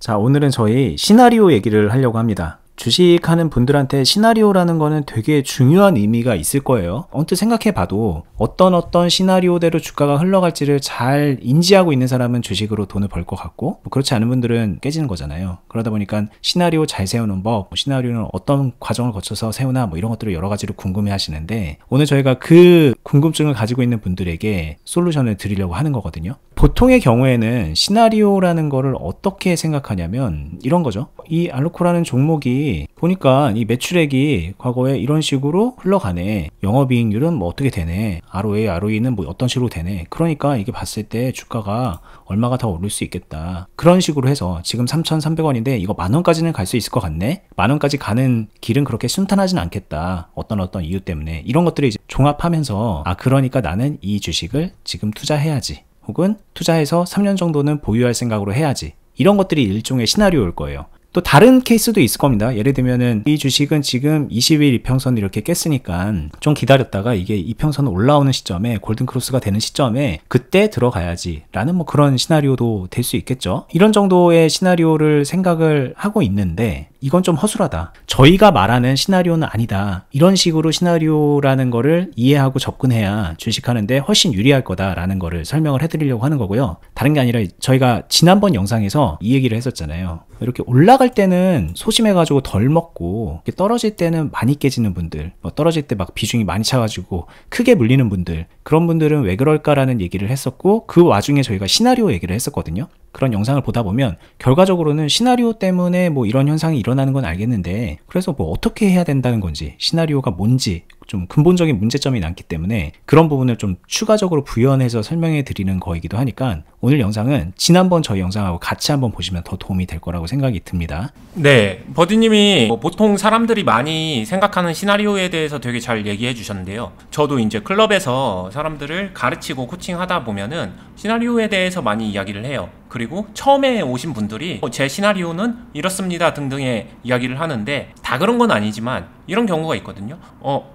자, 오늘은 저희 시나리오 얘기를 하려고 합니다. 주식하는 분들한테 시나리오라는 거는 되게 중요한 의미가 있을 거예요. 언뜻 생각해봐도 어떤 시나리오대로 주가가 흘러갈지를 잘 인지하고 있는 사람은 주식으로 돈을 벌 것 같고, 그렇지 않은 분들은 깨지는 거잖아요. 그러다 보니까 시나리오 잘 세우는 법, 시나리오는 어떤 과정을 거쳐서 세우나 이런 것들을 여러 가지로 궁금해 하시는데, 오늘 저희가 그 궁금증을 가지고 있는 분들에게 솔루션을 드리려고 하는 거거든요. 보통의 경우에는 시나리오라는 거를 어떻게 생각하냐면 이런 거죠. 이 알루코라는 종목이 보니까 이 매출액이 과거에 이런 식으로 흘러가네. 영업이익률은 어떻게 되네. ROA는 어떤 식으로 되네. 그러니까 이게 봤을 때 주가가 얼마가 더 오를 수 있겠다. 그런 식으로 해서 지금 3,300원인데 이거 10,000원까지는 갈 수 있을 것 같네. 10,000원까지 가는 길은 그렇게 순탄하진 않겠다. 어떤 이유 때문에. 이런 것들을 이제 종합하면서 그러니까 나는 이 주식을 지금 투자해야지. 혹은 투자해서 3년 정도는 보유할 생각으로 해야지. 이런 것들이 일종의 시나리오일 거예요. 또 다른 케이스도 있을 겁니다. 예를 들면은 이 주식은 지금 20일 이평선 이렇게 깼으니까 좀 기다렸다가 이게 이평선 올라오는 시점에 골든크로스가 되는 시점에 그때 들어가야지 라는 그런 시나리오도 될 수 있겠죠. 이런 정도의 시나리오를 생각을 하고 있는데 이건 좀 허술하다. 저희가 말하는 시나리오는 아니다. 이런 식으로 시나리오라는 거를 이해하고 접근해야 주식하는데 훨씬 유리할 거다라는 거를 설명을 해드리려고 하는 거고요. 다른 게 아니라 저희가 지난번 영상에서 이 얘기를 했었잖아요. 이렇게 올라갈 때는 소심해가지고 덜 먹고 이렇게 떨어질 때는 많이 깨지는 분들, 떨어질 때 막 비중이 많이 차가지고 크게 물리는 분들, 그런 분들은 왜 그럴까라는 얘기를 했었고, 그 와중에 저희가 시나리오 얘기를 했었거든요. 그런 영상을 보다 보면 결과적으로는 시나리오 때문에 이런 현상이 일어나는 건 알겠는데, 그래서 어떻게 해야 된다는 건지, 시나리오가 뭔지 좀 근본적인 문제점이 많기 때문에 그런 부분을 좀 추가적으로 부연해서 설명해 드리는 거이기도 하니까 오늘 영상은 지난번 저희 영상하고 같이 한번 보시면 더 도움이 될 거라고 생각이 듭니다. 네, 버디님이 보통 사람들이 많이 생각하는 시나리오에 대해서 되게 잘 얘기해 주셨는데요. 저도 이제 클럽에서 사람들을 가르치고 코칭하다 보면은 시나리오에 대해서 많이 이야기를 해요. 그리고 처음에 오신 분들이 제 시나리오는 이렇습니다 등등의 이야기를 하는데, 다 그런 건 아니지만 이런 경우가 있거든요.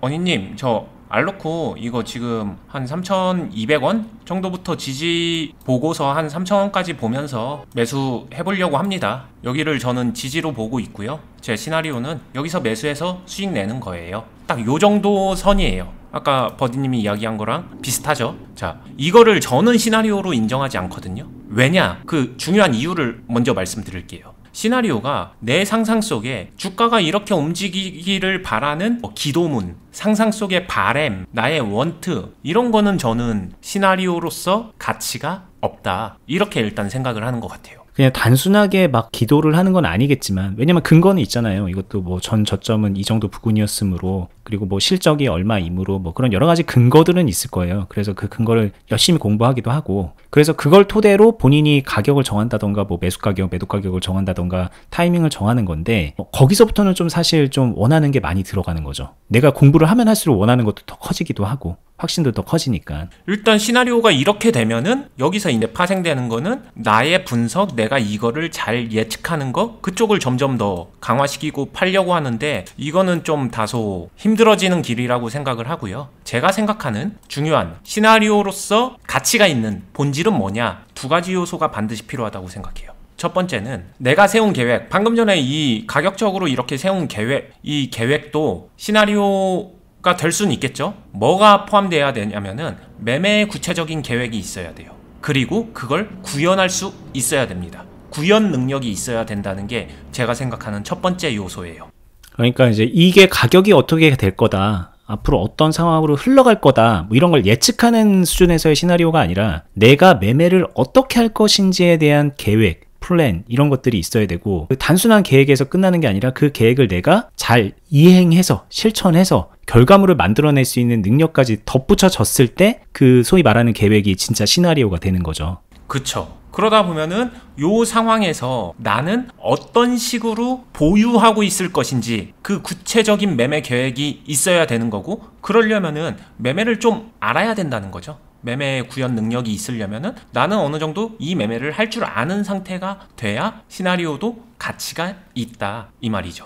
언니님, 저 알루코 이거 지금 한 3,200원 정도부터 지지 보고서 한 3,000원까지 보면서 매수해보려고 합니다. 여기를 저는 지지로 보고 있고요. 제 시나리오는 여기서 매수해서 수익 내는 거예요. 딱 요 정도 선이에요. 아까 버디님이 이야기한 거랑 비슷하죠. 자, 이거를 저는 시나리오로 인정하지 않거든요. 왜냐? 그 중요한 이유를 먼저 말씀드릴게요. 시나리오가 내 상상 속에 주가가 이렇게 움직이기를 바라는 기도문, 상상 속의 바램, 나의 원트, 이런 거는 저는 시나리오로서 가치가 없다. 이렇게 일단 생각을 하는 것 같아요. 그냥 단순하게 기도를 하는 건 아니겠지만, 왜냐면 근거는 있잖아요. 이것도 전 저점은 이 정도 부근이었으므로, 그리고 실적이 얼마이므로 그런 여러 가지 근거들은 있을 거예요. 그래서 그 근거를 열심히 공부하기도 하고, 그래서 그걸 토대로 본인이 가격을 정한다던가 매수 가격, 매도 가격을 정한다던가 타이밍을 정하는 건데, 거기서부터는 좀 사실 좀 원하는 게 많이 들어가는 거죠. 내가 공부를 하면 할수록 원하는 것도 더 커지기도 하고 확신도 더 커지니까. 일단 시나리오가 이렇게 되면은 여기서 이제 파생되는 거는 나의 분석, 내가 이거를 잘 예측하는 거, 그쪽을 점점 더 강화시키고 팔려고 하는데, 이거는 좀 다소 힘들어지는 길이라고 생각을 하고요. 제가 생각하는 중요한 시나리오로서 가치가 있는 본질은 뭐냐, 두 가지 요소가 반드시 필요하다고 생각해요. 첫 번째는 내가 세운 계획, 방금 전에 이 가격적으로 이렇게 세운 계획, 이 계획도 시나리오가 될 수는 있겠죠. 뭐가 포함되어야 되냐면은 매매의 구체적인 계획이 있어야 돼요. 그리고 그걸 구현할 수 있어야 됩니다. 구현 능력이 있어야 된다는 게 제가 생각하는 첫 번째 요소예요. 그러니까 이제 이게 가격이 어떻게 될 거다, 앞으로 어떤 상황으로 흘러갈 거다, 이런 걸 예측하는 수준에서의 시나리오가 아니라 내가 매매를 어떻게 할 것인지에 대한 계획, 플랜, 이런 것들이 있어야 되고, 단순한 계획에서 끝나는 게 아니라 그 계획을 내가 잘 이행해서 실천해서 결과물을 만들어낼 수 있는 능력까지 덧붙여졌을 때 그 소위 말하는 계획이 진짜 시나리오가 되는 거죠. 그쵸. 그러다 보면은 요 상황에서 나는 어떤 식으로 보유하고 있을 것인지 그 구체적인 매매 계획이 있어야 되는 거고, 그러려면은 매매를 좀 알아야 된다는 거죠. 매매 구현 능력이 있으려면은 나는 어느 정도 이 매매를 할 줄 아는 상태가 돼야 시나리오도 가치가 있다, 이 말이죠.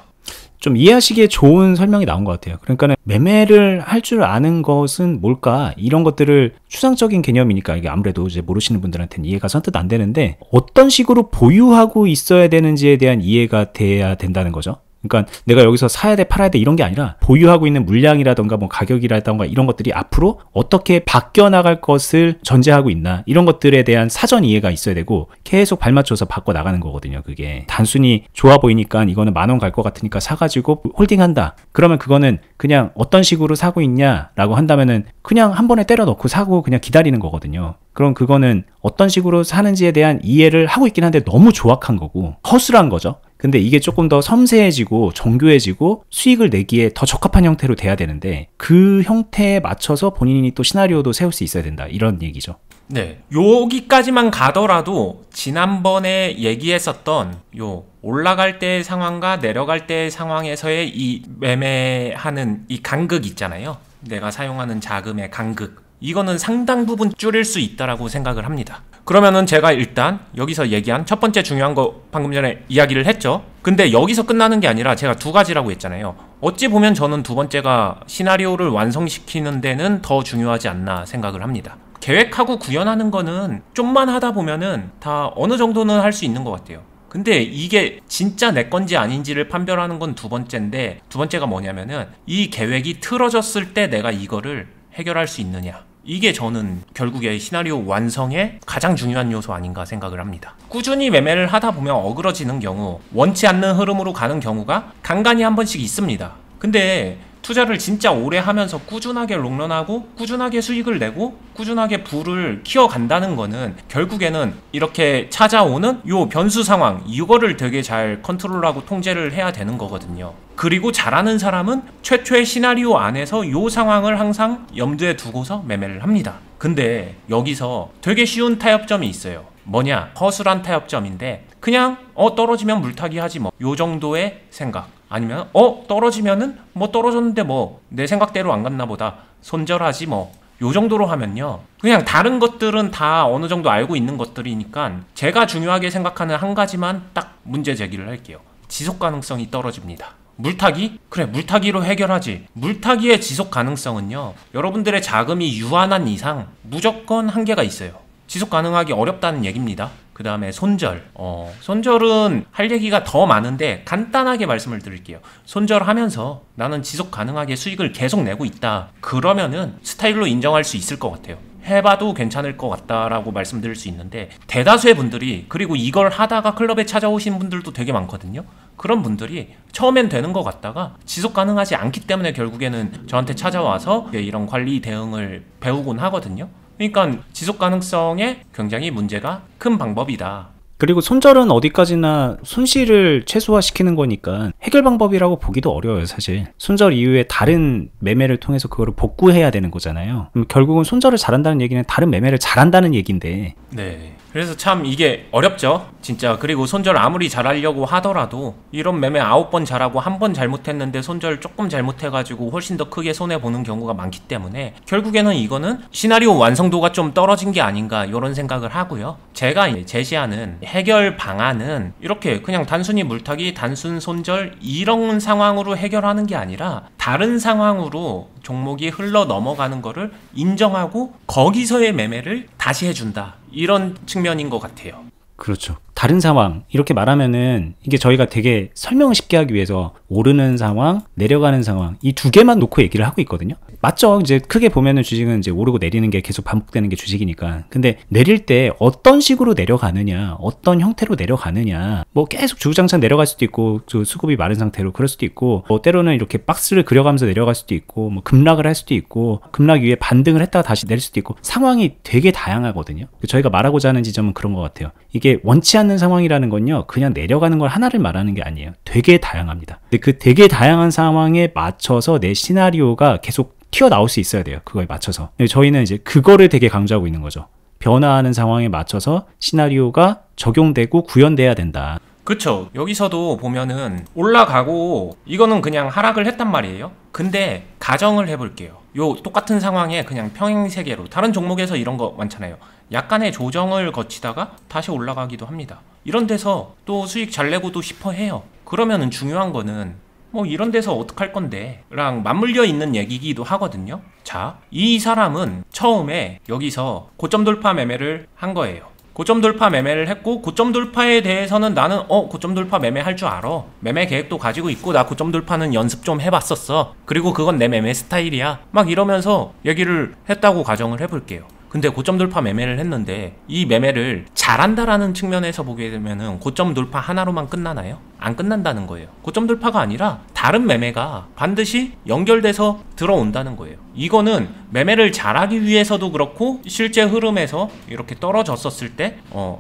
좀 이해하시기에 좋은 설명이 나온 것 같아요. 그러니까는 매매를 할 줄 아는 것은 뭘까? 이런 것들을 추상적인 개념이니까 이게 아무래도 이제 모르시는 분들한테는 이해가 선뜻 안 되는데 어떤 식으로 보유하고 있어야 되는지에 대한 이해가 돼야 된다는 거죠. 그러니까 내가 여기서 사야 돼 팔아야 돼 이런 게 아니라 보유하고 있는 물량이라던가 뭐 가격이라던가 이런 것들이 앞으로 어떻게 바뀌어 나갈 것을 전제하고 있나 이런 것들에 대한 사전 이해가 있어야 되고 계속 발맞춰서 바꿔 나가는 거거든요. 그게 단순히 좋아 보이니까 이거는 10,000원 갈 것 같으니까 사가지고 홀딩한다. 그러면 그거는 그냥 어떤 식으로 사고 있냐라고 한다면은 그냥 한 번에 때려 넣고 사고 그냥 기다리는 거거든요. 그럼 그거는 어떤 식으로 사는지에 대한 이해를 하고 있긴 한데 너무 조악한 거고 허술한 거죠. 근데 이게 조금 더 섬세해지고 정교해지고 수익을 내기에 더 적합한 형태로 돼야 되는데 그 형태에 맞춰서 본인이 또 시나리오도 세울 수 있어야 된다. 이런 얘기죠. 네. 여기까지만 가더라도 지난번에 얘기했었던 요 올라갈 때의 상황과 내려갈 때의 상황에서의 이 매매하는 이 간극 있잖아요. 내가 사용하는 자금의 간극. 이거는 상당 부분 줄일 수 있다라고 생각을 합니다. 그러면은 제가 일단 여기서 얘기한 첫 번째 중요한 거 방금 전에 이야기를 했죠. 근데 여기서 끝나는 게 아니라 제가 두 가지라고 했잖아요. 어찌 보면 저는 두 번째가 시나리오를 완성시키는 데는 더 중요하지 않나 생각을 합니다. 계획하고 구현하는 거는 좀만 하다 보면은 다 어느 정도는 할 수 있는 것 같아요. 근데 이게 진짜 내 건지 아닌지를 판별하는 건 두 번째인데 두 번째가 뭐냐면은 이 계획이 틀어졌을 때 내가 이거를 해결할 수 있느냐. 이게 저는 결국에 시나리오 완성의 가장 중요한 요소 아닌가 생각을 합니다. 꾸준히 매매를 하다 보면 어그러지는 경우, 원치 않는 흐름으로 가는 경우가 간간히 한 번씩 있습니다. 근데 투자를 진짜 오래 하면서 꾸준하게 롱런하고 꾸준하게 수익을 내고 꾸준하게 부를 키워간다는 거는 결국에는 이렇게 찾아오는 요 변수 상황 이거를 되게 잘 컨트롤하고 통제를 해야 되는 거거든요. 그리고 잘하는 사람은 최초의 시나리오 안에서 요 상황을 항상 염두에 두고서 매매를 합니다. 근데 여기서 되게 쉬운 타협점이 있어요. 뭐냐? 허술한 타협점인데 그냥 떨어지면 물타기 하지 뭐 요 정도의 생각. 아니면 떨어지면은 뭐 떨어졌는데 뭐 내 생각대로 안 갔나 보다 손절하지 뭐 요 정도로 하면요 그냥 다른 것들은 다 어느 정도 알고 있는 것들이니까 제가 중요하게 생각하는 한 가지만 딱 문제 제기를 할게요. 지속 가능성이 떨어집니다. 물타기? 그래 물타기로 해결하지. 물타기의 지속 가능성은요 여러분들의 자금이 유한한 이상 무조건 한계가 있어요. 지속 가능하기 어렵다는 얘기입니다. 그 다음에 손절. 손절은 할 얘기가 더 많은데 간단하게 말씀을 드릴게요. 손절하면서 나는 지속 가능하게 수익을 계속 내고 있다. 그러면은 스타일로 인정할 수 있을 것 같아요. 해봐도 괜찮을 것 같다라고 말씀드릴 수 있는데 대다수의 분들이 그리고 이걸 하다가 클럽에 찾아오신 분들도 되게 많거든요. 그런 분들이 처음엔 되는 것 같다가 지속 가능하지 않기 때문에 결국에는 저한테 찾아와서 이런 관리 대응을 배우곤 하거든요. 그러니까 지속 가능성에 굉장히 문제가 큰 방법이다. 그리고 손절은 어디까지나 손실을 최소화시키는 거니까 해결 방법이라고 보기도 어려워요, 사실. 손절 이후에 다른 매매를 통해서 그거를 복구해야 되는 거잖아요. 그럼 결국은 손절을 잘한다는 얘기는 다른 매매를 잘한다는 얘기인데. 네. 그래서 참 이게 어렵죠. 진짜. 그리고 손절 아무리 잘하려고 하더라도 이런 매매 9번 잘하고 한 번 잘못했는데 손절 조금 잘못해가지고 훨씬 더 크게 손해보는 경우가 많기 때문에 결국에는 이거는 시나리오 완성도가 좀 떨어진 게 아닌가 이런 생각을 하고요. 제가 제시하는 해결 방안은 이렇게 그냥 단순히 물타기, 단순 손절 이런 상황으로 해결하는 게 아니라 다른 상황으로 종목이 흘러 넘어가는 거를 인정하고 거기서의 매매를 다시 해준다. 이런 측면인 것 같아요. 그렇죠. 다른 상황 이렇게 말하면은 이게 저희가 되게 설명을 쉽게 하기 위해서 오르는 상황, 내려가는 상황 이 두 개만 놓고 얘기를 하고 있거든요. 맞죠? 이제 크게 보면은 주식은 이제 오르고 내리는 게 계속 반복되는 게 주식이니까. 근데 내릴 때 어떤 식으로 내려가느냐, 어떤 형태로 내려가느냐, 뭐 계속 주구장창 내려갈 수도 있고, 수급이 마른 상태로 그럴 수도 있고, 뭐 때로는 이렇게 박스를 그려가면서 내려갈 수도 있고, 뭐 급락을 할 수도 있고, 급락 이후에 반등을 했다가 다시 내릴 수도 있고, 상황이 되게 다양하거든요. 저희가 말하고자 하는 지점은 그런 것 같아요. 이게 원치 않는 상황이라는 건요, 그냥 내려가는 걸 하나를 말하는 게 아니에요. 되게 다양합니다. 근데 그 되게 다양한 상황에 맞춰서 내 시나리오가 계속 튀어나올 수 있어야 돼요. 그거에 맞춰서. 저희는 이제 그거를 되게 강조하고 있는 거죠. 변화하는 상황에 맞춰서 시나리오가 적용되고 구현돼야 된다. 그쵸. 여기서도 보면은 올라가고 이거는 그냥 하락을 했단 말이에요. 근데 가정을 해볼게요. 요 똑같은 상황에 그냥 평행세계로 다른 종목에서 이런 거 많잖아요. 약간의 조정을 거치다가 다시 올라가기도 합니다. 이런 데서 또 수익 잘 내고도 싶어 해요. 그러면은 중요한 거는 뭐 이런 데서 어떡할 건데 랑 맞물려 있는 얘기기도 하거든요. 자, 이 사람은 처음에 여기서 고점 돌파 매매를 한 거예요. 고점 돌파 매매를 했고, 고점 돌파에 대해서는 나는 고점 돌파 매매 할 줄 알아, 매매 계획도 가지고 있고, 나 고점 돌파는 연습 좀 해봤었어, 그리고 그건 내 매매 스타일이야, 막 이러면서 얘기를 했다고 가정을 해볼게요. 근데 고점 돌파 매매를 했는데 이 매매를 잘한다라는 측면에서 보게 되면은 고점 돌파 하나로만 끝나나요? 안 끝난다는 거예요. 고점 돌파가 아니라 다른 매매가 반드시 연결돼서 들어온다는 거예요. 이거는 매매를 잘하기 위해서도 그렇고, 실제 흐름에서 이렇게 떨어졌었을 때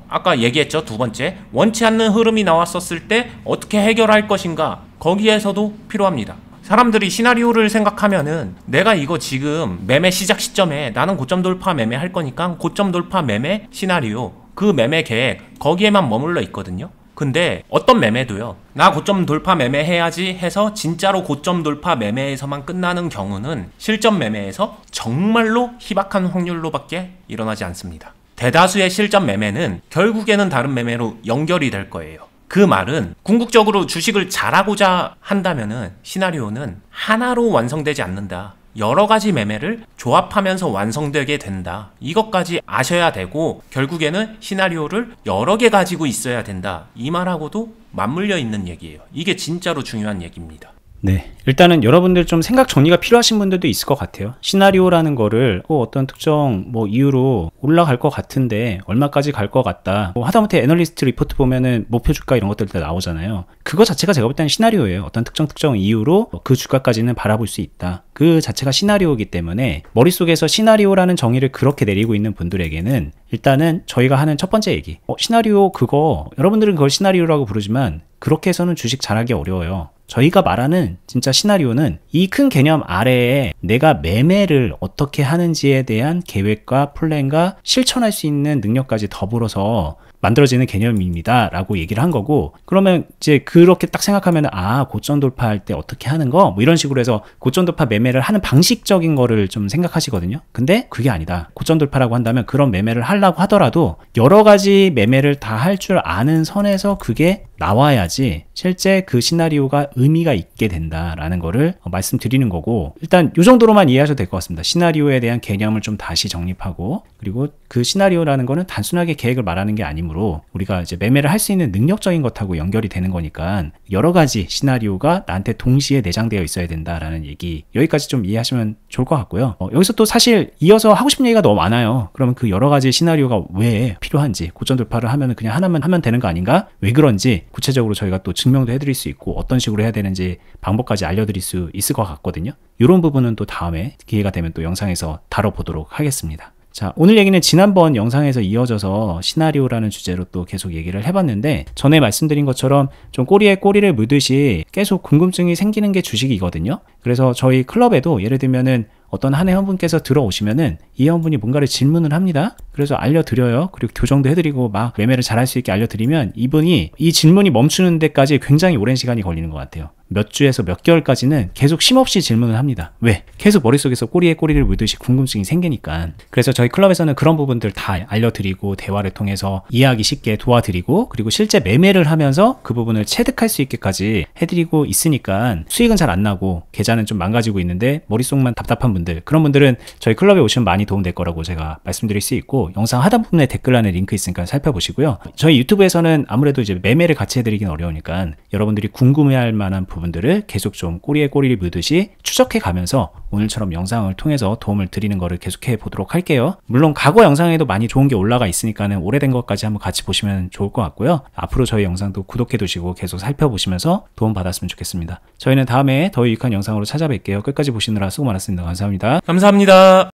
아까 얘기했죠. 두 번째, 원치 않는 흐름이 나왔었을 때 어떻게 해결할 것인가, 거기에서도 필요합니다. 사람들이 시나리오를 생각하면은 내가 이거 지금 매매 시작 시점에 나는 고점 돌파 매매 할 거니까 고점 돌파 매매 시나리오, 그 매매 계획, 거기에만 머물러 있거든요. 근데 어떤 매매도요, 나 고점 돌파 매매 해야지 해서 진짜로 고점 돌파 매매에서만 끝나는 경우는 실전 매매에서 정말로 희박한 확률로밖에 일어나지 않습니다. 대다수의 실전 매매는 결국에는 다른 매매로 연결이 될 거예요. 그 말은 궁극적으로 주식을 잘하고자 한다면은 시나리오는 하나로 완성되지 않는다. 여러 가지 매매를 조합하면서 완성되게 된다. 이것까지 아셔야 되고, 결국에는 시나리오를 여러 개 가지고 있어야 된다. 이 말하고도 맞물려 있는 얘기예요. 이게 진짜로 중요한 얘기입니다. 네, 일단은 여러분들 좀 생각 정리가 필요하신 분들도 있을 것 같아요. 시나리오라는 거를 어떤 특정 이유로 올라갈 것 같은데 얼마까지 갈 것 같다, 하다못해 애널리스트 리포트 보면은 목표 주가 이런 것들 다 나오잖아요. 그거 자체가 제가 볼 때는 시나리오예요. 어떤 특정 이유로 그 주가까지는 바라볼 수 있다, 그 자체가 시나리오이기 때문에 머릿속에서 시나리오라는 정의를 그렇게 내리고 있는 분들에게는 일단은 저희가 하는 첫 번째 얘기, 시나리오, 그거 여러분들은 그걸 시나리오라고 부르지만 그렇게 해서는 주식 잘하기 어려워요. 저희가 말하는 진짜 시나리오는 이 큰 개념 아래에 내가 매매를 어떻게 하는지에 대한 계획과 플랜과 실천할 수 있는 능력까지 더불어서 만들어지는 개념입니다 라고 얘기를 한 거고, 그러면 이제 그렇게 딱 생각하면 고점 돌파할 때 어떻게 하는 거, 이런 식으로 해서 고점 돌파 매매를 하는 방식적인 거를 좀 생각하시거든요. 근데 그게 아니다. 고점 돌파라고 한다면 그런 매매를 하려고 하더라도 여러 가지 매매를 다 할 줄 아는 선에서 그게 나와야지 실제 그 시나리오가 의미가 있게 된다라는 거를 말씀드리는 거고, 일단 이 정도로만 이해하셔도 될 것 같습니다. 시나리오에 대한 개념을 좀 다시 정립하고, 그리고 그 시나리오라는 거는 단순하게 계획을 말하는 게 아니므로 우리가 이제 매매를 할 수 있는 능력적인 것하고 연결이 되는 거니까 여러 가지 시나리오가 나한테 동시에 내장되어 있어야 된다라는 얘기, 여기까지 좀 이해하시면 좋을 것 같고요. 여기서 또 사실 이어서 하고 싶은 얘기가 너무 많아요. 그러면 그 여러 가지 시나리오가 왜 필요한지, 고점 돌파를 하면 그냥 하나만 하면 되는 거 아닌가, 왜 그런지 구체적으로 저희가 또 증명도 해드릴 수 있고 어떤 식으로 해야 되는지 방법까지 알려드릴 수 있을 것 같거든요. 이런 부분은 또 다음에 기회가 되면 또 영상에서 다뤄보도록 하겠습니다. 자, 오늘 얘기는 지난번 영상에서 이어져서 시나리오라는 주제로 또 계속 얘기를 해봤는데, 전에 말씀드린 것처럼 좀 꼬리에 꼬리를 물듯이 계속 궁금증이 생기는 게 주식이거든요. 그래서 저희 클럽에도 예를 들면은 어떤 한 회원분께서 들어오시면은 이 회원분이 뭔가를 질문을 합니다. 그래서 알려드려요. 그리고 교정도 해드리고 막 매매를 잘할 수 있게 알려드리면 이분이 이 질문이 멈추는 데까지 굉장히 오랜 시간이 걸리는 것 같아요. 몇 주에서 몇 개월까지는 계속 쉼없이 질문을 합니다. 왜? 계속 머릿속에서 꼬리에 꼬리를 물듯이 궁금증이 생기니까. 그래서 저희 클럽에서는 그런 부분들 다 알려드리고 대화를 통해서 이해하기 쉽게 도와드리고, 그리고 실제 매매를 하면서 그 부분을 체득할 수 있게까지 해드리고 있으니까 수익은 잘 안 나고 계좌는 좀 망가지고 있는데 머릿속만 답답한 분들, 그런 분들은 저희 클럽에 오시면 많이 도움될 거라고 제가 말씀드릴 수 있고, 영상 하단부분에 댓글란에 링크 있으니까 살펴보시고요. 저희 유튜브에서는 아무래도 이제 매매를 같이 해드리긴 어려우니까 여러분들이 궁금해할 만한 부분들을 계속 좀 꼬리에 꼬리를 물듯이 추적해 가면서 오늘처럼 영상을 통해서 도움을 드리는 거를 계속해 보도록 할게요. 물론 과거 영상에도 많이 좋은 게 올라가 있으니까는 오래된 것까지 한번 같이 보시면 좋을 것 같고요. 앞으로 저희 영상도 구독해 두시고 계속 살펴보시면서 도움 받았으면 좋겠습니다. 저희는 다음에 더 유익한 영상으로 찾아뵐게요. 끝까지 보시느라 수고 많았습니다. 감사합니다. 감사합니다.